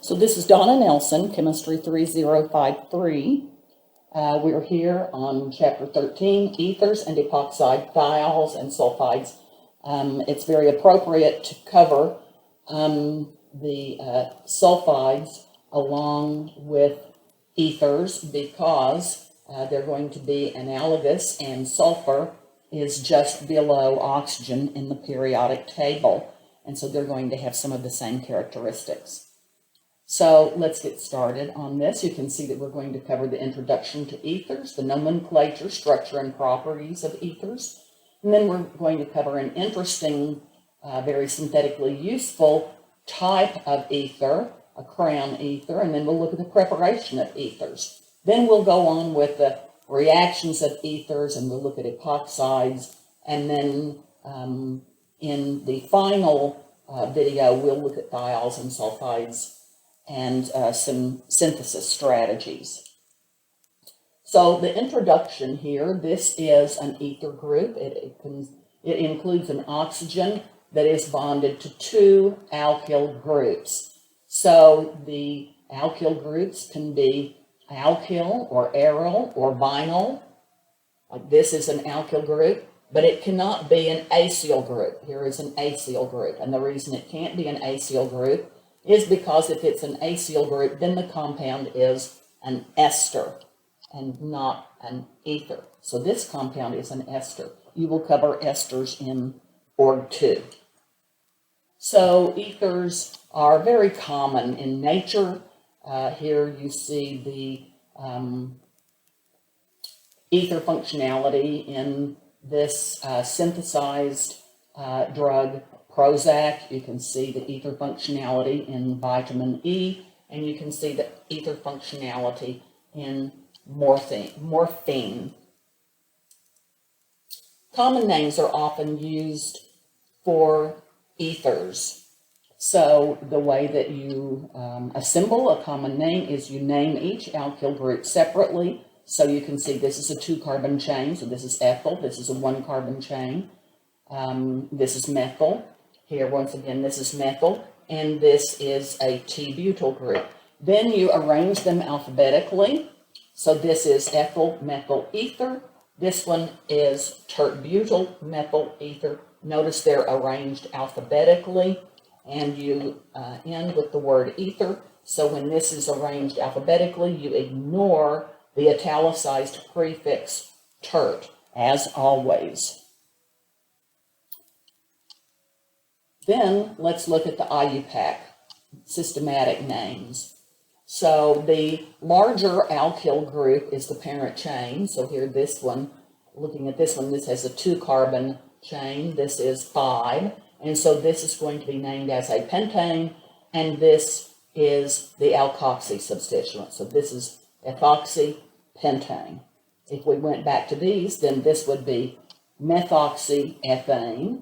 So this is Donna Nelson, Chemistry 3053. We're here on Chapter 13, Ethers and Epoxide, Thiols and Sulfides. It's very appropriate to cover the sulfides along with ethers because they're going to be analogous, and sulfur is just below oxygen in the periodic table. And so they're going to have some of the same characteristics. So let's get started on this. You can see that we're going to cover the introduction to ethers, the nomenclature, structure, and properties of ethers. And then we're going to cover an interesting, very synthetically useful type of ether, a crown ether, and then we'll look at the preparation of ethers. Then we'll go on with the reactions of ethers, and we'll look at epoxides, and then in the final video, we'll look at thiols and sulfides and some synthesis strategies. So the introduction here, this is an ether group. It includes an oxygen that is bonded to two alkyl groups. So the alkyl groups can be alkyl or aryl or vinyl. This is an alkyl group, but it cannot be an acyl group. Here is an acyl group, and the reason it can't be an acyl group is because if it's an acyl group, then the compound is an ester and not an ether. So this compound is an ester. You will cover esters in Org 2. So ethers are very common in nature. Here you see the ether functionality in this synthesized drug Prozac. You can see the ether functionality in vitamin E, and you can see the ether functionality in morphine. Common names are often used for ethers. So the way that you assemble a common name is you name each alkyl group separately. So you can see this is a 2-carbon chain, so this is ethyl, this is a 1-carbon chain, this is methyl. Here, once again, this is methyl, and this is a T-butyl group. Then you arrange them alphabetically. So this is ethyl methyl ether. This one is tert-butyl methyl ether. Notice they're arranged alphabetically, and you end with the word ether. So when this is arranged alphabetically, you ignore the italicized prefix tert, as always. Then let's look at the IUPAC, systematic names. So the larger alkyl group is the parent chain. So here this one, looking at this one, this has a 2-carbon chain. This is 5. And so this is going to be named as a pentane, and this is the alkoxy substituent. So this is ethoxypentane. If we went back to these, then this would be methoxyethane.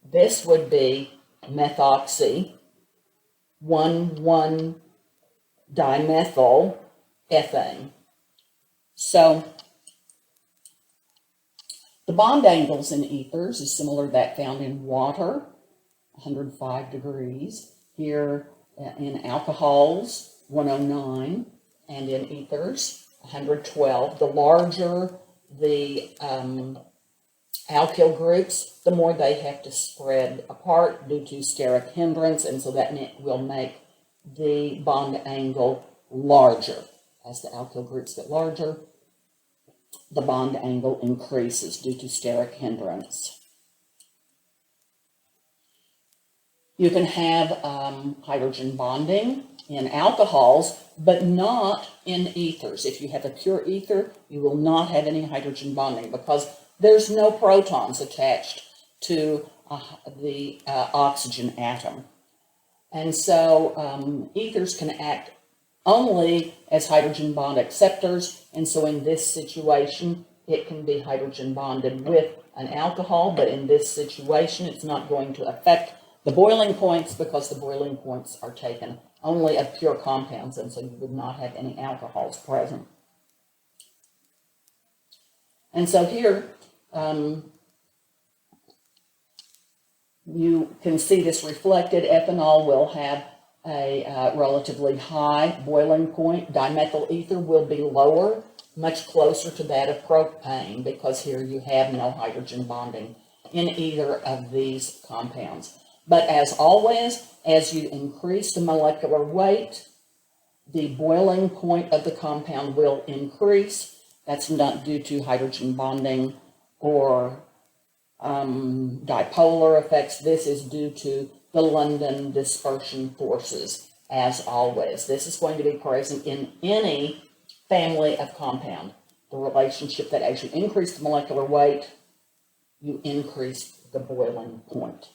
This would be methoxy 1,1-dimethyl ethane. So the bond angles in ethers is similar to that found in water, 105 degrees. Here in alcohols, 109, and in ethers, 112. The larger the alkyl groups, the more they have to spread apart due to steric hindrance, and so that will make the bond angle larger. As the alkyl groups get larger, the bond angle increases due to steric hindrance. You can have hydrogen bonding in alcohols, but not in ethers. If you have a pure ether, you will not have any hydrogen bonding because there's no protons attached to the oxygen atom. And so ethers can act only as hydrogen bond acceptors, and so in this situation, it can be hydrogen bonded with an alcohol, but in this situation, it's not going to affect the boiling points because the boiling points are taken only of pure compounds, and so you would not have any alcohols present. And so here, you can see this reflected. Ethanol will have a relatively high boiling point. Dimethyl ether will be lower, much closer to that of propane, because here you have no hydrogen bonding in either of these compounds. But as always, as you increase the molecular weight, the boiling point of the compound will increase. That's not due to hydrogen bonding or dipolar effects. This is due to the London dispersion forces, as always. This is going to be present in any family of compound. The relationship that as you increase the molecular weight, you increase the boiling point.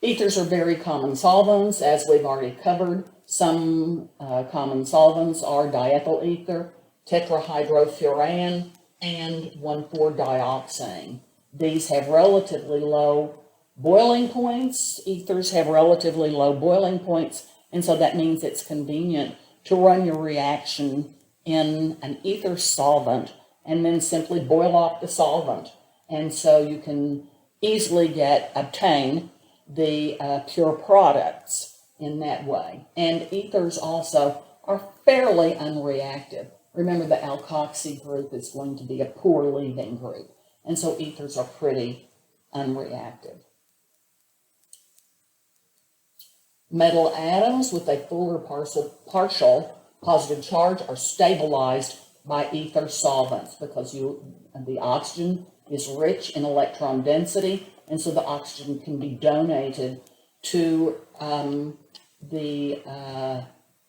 Ethers are very common solvents, as we've already covered. Some common solvents are diethyl ether, tetrahydrofuran, and 1,4-dioxane. These have relatively low boiling points. Ethers have relatively low boiling points, and so that means it's convenient to run your reaction in an ether solvent and then simply boil off the solvent. And so you can easily obtain the pure products in that way. And ethers also are fairly unreactive. Remember, the alkoxy group is going to be a poor leaving group, and so ethers are pretty unreactive. Metal atoms with a full or partial positive charge are stabilized by ether solvents because the oxygen is rich in electron density, and so the oxygen can be donated to the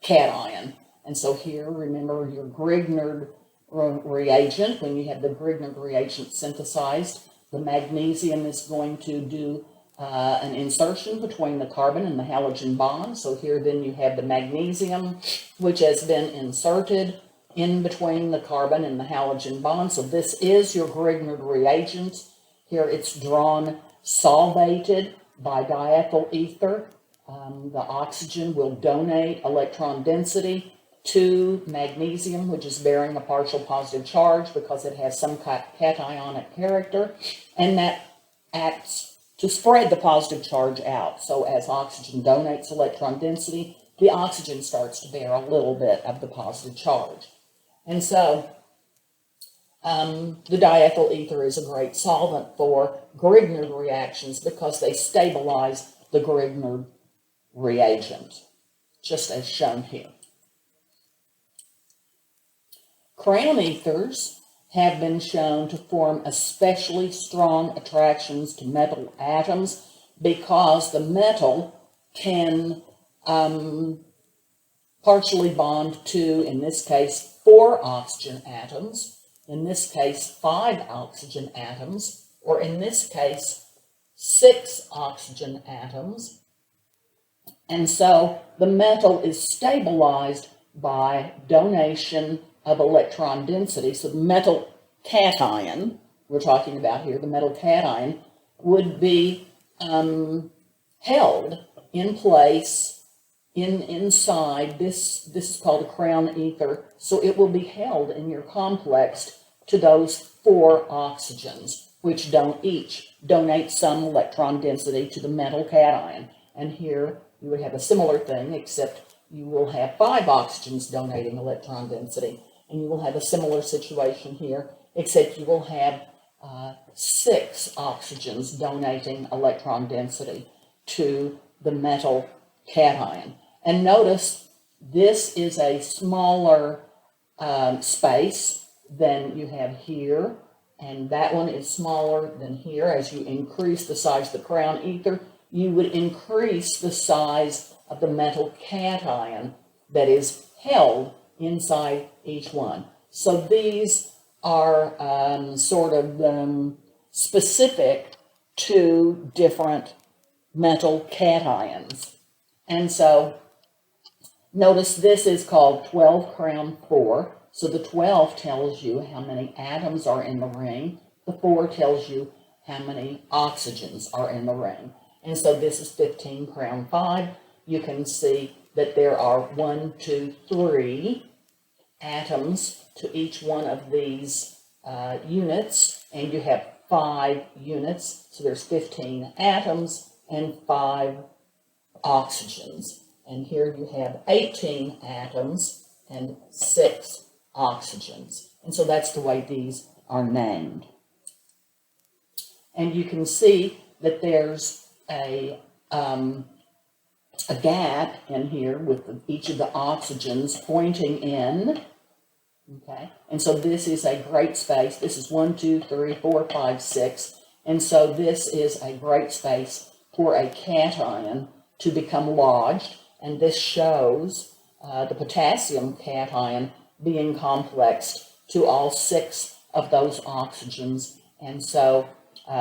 cation. And so here, remember your Grignard reagent. When you have the Grignard reagent synthesized, the magnesium is going to do an insertion between the carbon and the halogen bond. So here then you have the magnesium, which has been inserted in between the carbon and the halogen bond. So this is your Grignard reagent. Here it's drawn solvated by diethyl ether. The oxygen will donate electron density to magnesium, which is bearing a partial positive charge because it has some cationic character, and that acts to spread the positive charge out. So as oxygen donates electron density, the oxygen starts to bear a little bit of the positive charge. And so the diethyl ether is a great solvent for Grignard reactions because they stabilize the Grignard reagent, just as shown here. Crown ethers have been shown to form especially strong attractions to metal atoms because the metal can partially bond to, in this case, 4 oxygen atoms, in this case, 5 oxygen atoms, or in this case, 6 oxygen atoms. And so the metal is stabilized by donation of electron density. So the metal cation, we're talking about here, the metal cation, would be held in place inside. This is called a crown ether. So it will be held in your complex to those 4 oxygens, which each donate some electron density to the metal cation. And here you would have a similar thing, except you will have 5 oxygens donating electron density. And you will have a similar situation here, except you will have 6 oxygens donating electron density to the metal cation. And notice this is a smaller space than you have here, and that one is smaller than here. As you increase the size of the crown ether, you would increase the size of the metal cation that is held inside each one. So these are sort of specific to different metal cations. And so notice this is called 12 crown 4. So the 12 tells you how many atoms are in the ring. The 4 tells you how many oxygens are in the ring. And so this is 15 crown 5. You can see that there are 1, 2, 3 atoms to each one of these units, and you have 5 units, so there's 15 atoms and 5 oxygens. And here you have 18 atoms and 6 oxygens. And so that's the way these are named. And you can see that there's a gap in here with each of the oxygens pointing in. Okay, and so this is a great space. This is 1, 2, 3, 4, 5, 6. And so this is a great space for a cation to become lodged. And this shows the potassium cation being complexed to all 6 of those oxygens. And so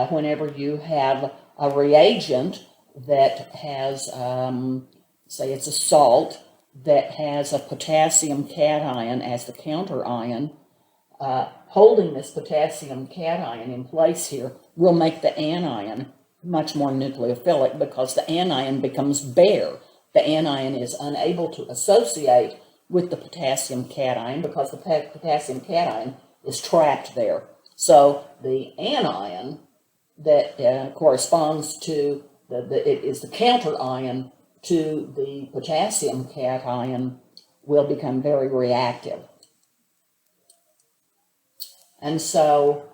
whenever you have a reagent that has, say it's a salt, that has a potassium cation as the counter ion, holding this potassium cation in place here will make the anion much more nucleophilic because the anion becomes bare. The anion is unable to associate with the potassium cation because the potassium cation is trapped there. So the anion that corresponds to, it is the counter ion to the potassium cation, will become very reactive. And so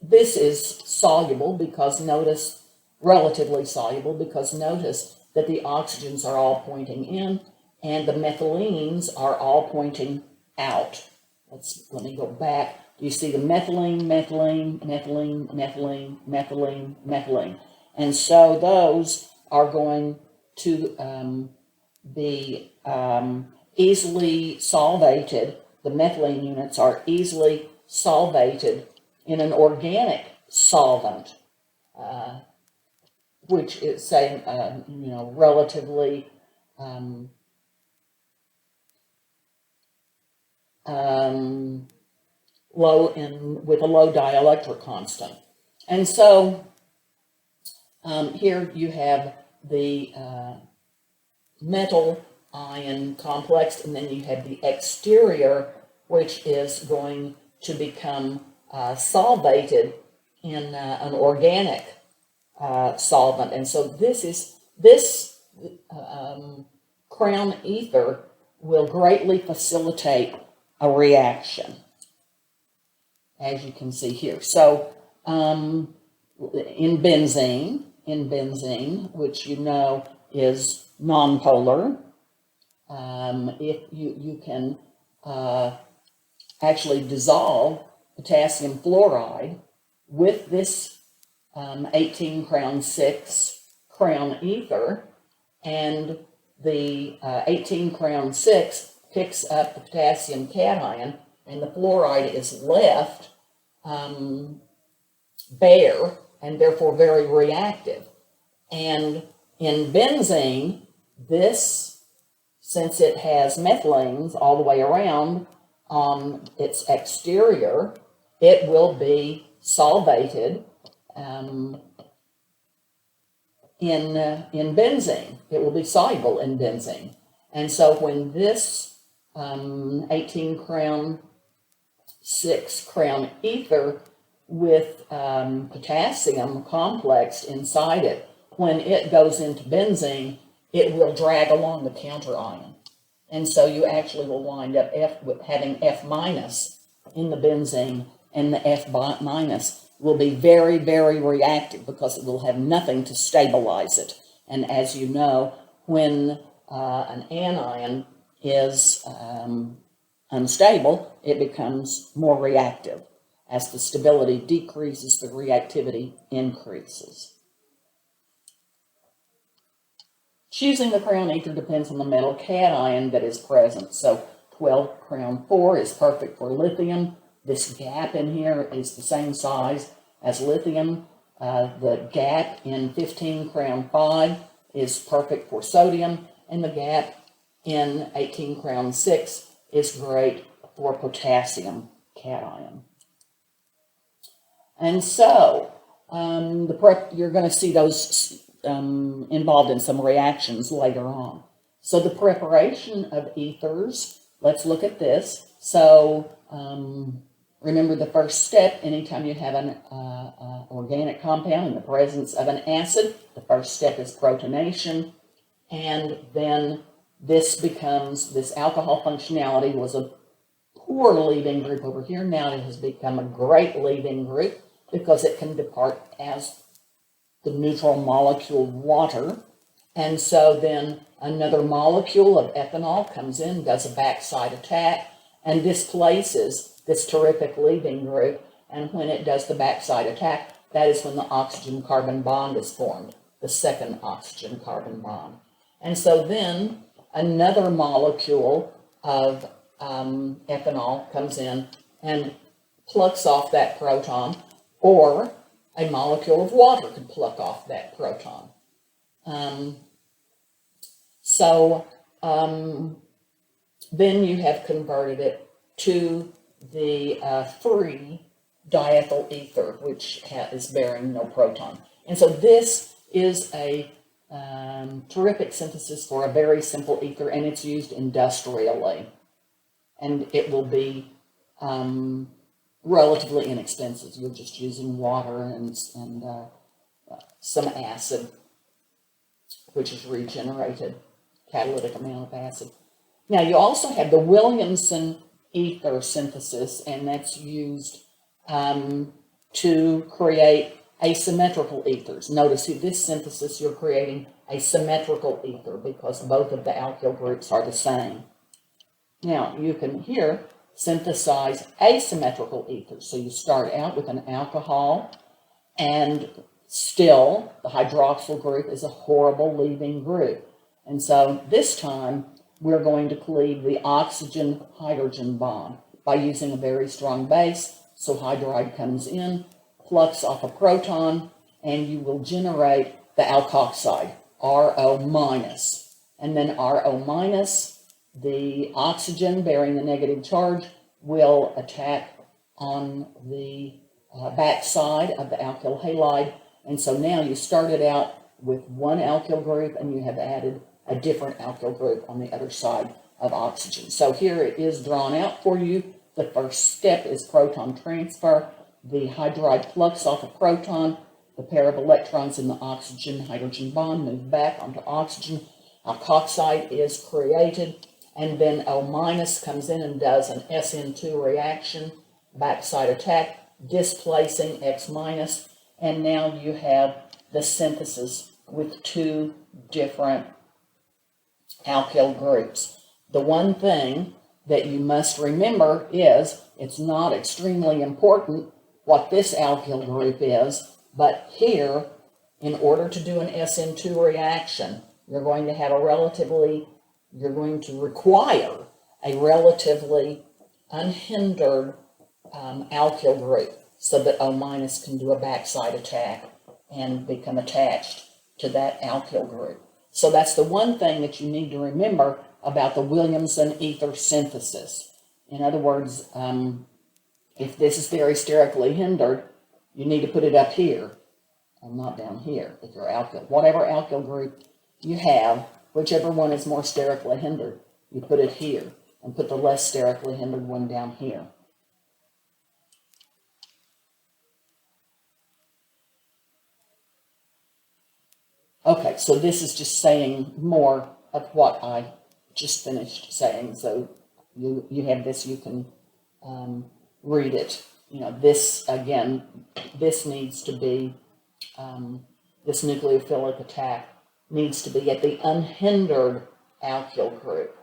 this is soluble because notice, relatively soluble because notice that the oxygens are all pointing in and the methylenes are all pointing out. Let me go back. You see the methylene, methylene, methylene, methylene, methylene, methylene. And so those are going to be easily solvated. The methylene units are easily solvated in an organic solvent, which is, say, relatively low with a low dielectric constant. And so here you have the metal ion complex, and then you have the exterior, which is going to become solvated in an organic solvent. And so this crown ether will greatly facilitate a reaction, as you can see here. So in benzene, which you know is nonpolar, if you can actually dissolve potassium fluoride with this 18 crown 6 crown ether, and the 18 crown 6 picks up the potassium cation, and the fluoride is left bare and therefore very reactive. And in benzene, this, since it has methylenes all the way around on its exterior, it will be solvated in benzene. It will be soluble in benzene. And so when this 18 crown 6 crown ether with potassium complexed inside it, when it goes into benzene, it will drag along the counter ion. And so you actually will wind up having F minus in the benzene, and the F minus will be very, very reactive because it will have nothing to stabilize it. And as you know, when an anion is unstable, it becomes more reactive. As the stability decreases, the reactivity increases. Choosing the crown ether depends on the metal cation that is present. So 12 crown 4 is perfect for lithium. This gap in here is the same size as lithium. The gap in 15 crown 5 is perfect for sodium, and the gap in 18 crown 6 is great for potassium cation. And so you're going to see those involved in some reactions later on. So the preparation of ethers, let's look at this. So Remember the first step, anytime you have an organic compound in the presence of an acid, the first step is protonation, and then this alcohol functionality was a poor leaving group over here. Now it has become a great leaving group because it can depart as the neutral molecule water. And so then another molecule of ethanol comes in, does a backside attack, and displaces this terrific leaving group. And when it does the backside attack, that is when the oxygen-carbon bond is formed, the second oxygen-carbon bond. And so then another molecule of ethanol comes in and plucks off that proton, or a molecule of water could pluck off that proton. Then you have converted it to the free diethyl ether, which is bearing no proton. And so this is a terrific synthesis for a very simple ether, and it's used industrially. And it will be relatively inexpensive. You're just using water and some acid, which is regenerated, catalytic amount of acid. Now, you also have the Williamson ether synthesis, and that's used to create asymmetrical ethers. Notice in this synthesis, you're creating a symmetrical ether because both of the alkyl groups are the same. Now, you can here synthesize asymmetrical ethers. So you start out with an alcohol, and still the hydroxyl group is a horrible leaving group. And so this time, we're going to cleave the oxygen-hydrogen bond by using a very strong base. So hydride comes in, plucks off a proton, and you will generate the alkoxide, RO-. And then RO-, the oxygen bearing the negative charge, will attack on the backside of the alkyl halide. And so now you started out with one alkyl group, and you have added a different alkyl group on the other side of oxygen. So here it is drawn out for you. The first step is proton transfer. The hydride plucks off a proton. The pair of electrons in the oxygen-hydrogen bond move back onto oxygen. Alkoxide is created, and then O- comes in and does an SN2 reaction, backside attack, displacing X-, and now you have the synthesis with two different alkyl groups. The one thing that you must remember is it's not extremely important what this alkyl group is, but here, in order to do an SN2 reaction, you're going to require a relatively unhindered alkyl group so that O- can do a backside attack and become attached to that alkyl group. So that's the one thing that you need to remember about the Williamson ether synthesis. In other words, if this is very sterically hindered, you need to put it up here and not down here if you're alkyl. Whatever alkyl group you have, whichever one is more sterically hindered, you put it here and put the less sterically hindered one down here. Okay, so this is just saying more of what I just finished saying. So you have this, you can read it. You know, this, again, this needs to be, this nucleophilic attack needs to be at the unhindered alkyl group.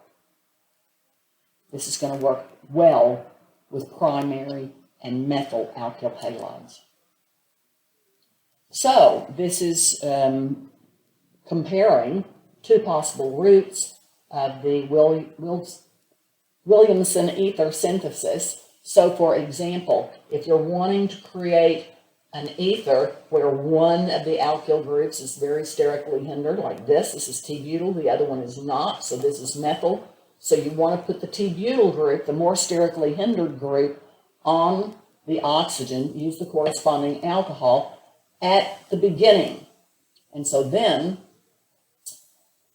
This is going to work well with primary and methyl alkyl halides. So this is comparing two possible routes of the Williamson ether synthesis. So for example, if you're wanting to create an ether where one of the alkyl groups is very sterically hindered, like this is T-butyl, the other one is not, so this is methyl. So you want to put the T-butyl group, the more sterically hindered group, on the oxygen, use the corresponding alcohol at the beginning. And so then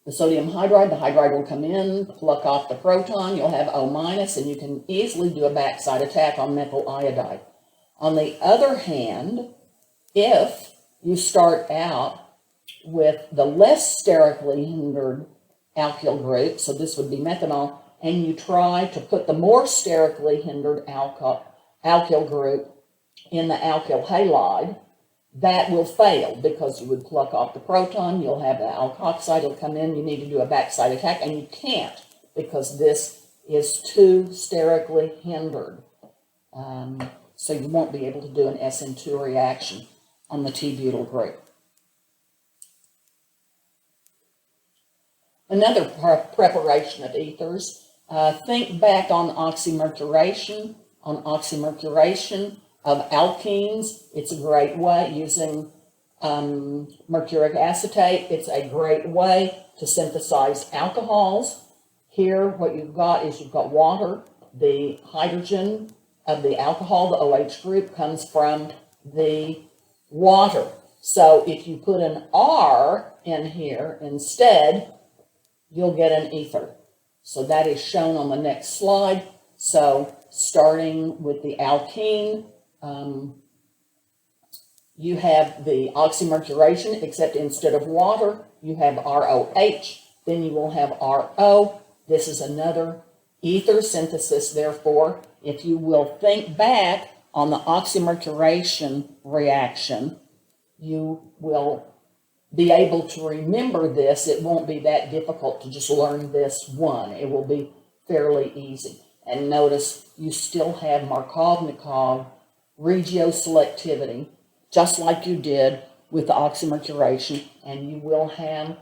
the sodium hydride, the hydride will come in, pluck off the proton, you'll have O-, and you can easily do a backside attack on methyl iodide. On the other hand, if you start out with the less sterically hindered alkyl group, so this would be methanol, and you try to put the more sterically hindered alkyl group in the alkyl halide, that will fail because you would pluck off the proton, you'll have the alkoxide, it'll come in, you need to do a backside attack, and you can't because this is too sterically hindered. So you won't be able to do an SN2 reaction on the T-butyl group. Another preparation of ethers, think back on oxymercuration of alkenes. It's a great way, using mercuric acetate, it's a great way to synthesize alcohols. Here, what you've got is you've got water. The hydrogen of the alcohol, the OH group, comes from the water. So if you put an R in here instead, you'll get an ether. So that is shown on the next slide. So starting with the alkene, you have the oxymercuration, except instead of water, you have ROH. Then you will have RO. This is another ether synthesis, therefore. If you will think back on the oxymercuration reaction, you will be able to remember this. It won't be that difficult to just learn this one. It will be fairly easy. And notice you still have Markovnikov regioselectivity, just like you did with the oxymercuration, and you will have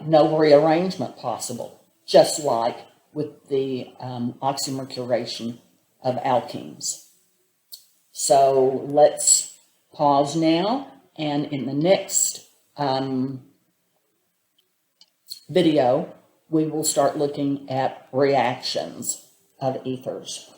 no rearrangement possible, just like with the oxymercuration of alkenes. So let's pause now, and in the next video, we will start looking at reactions of ethers.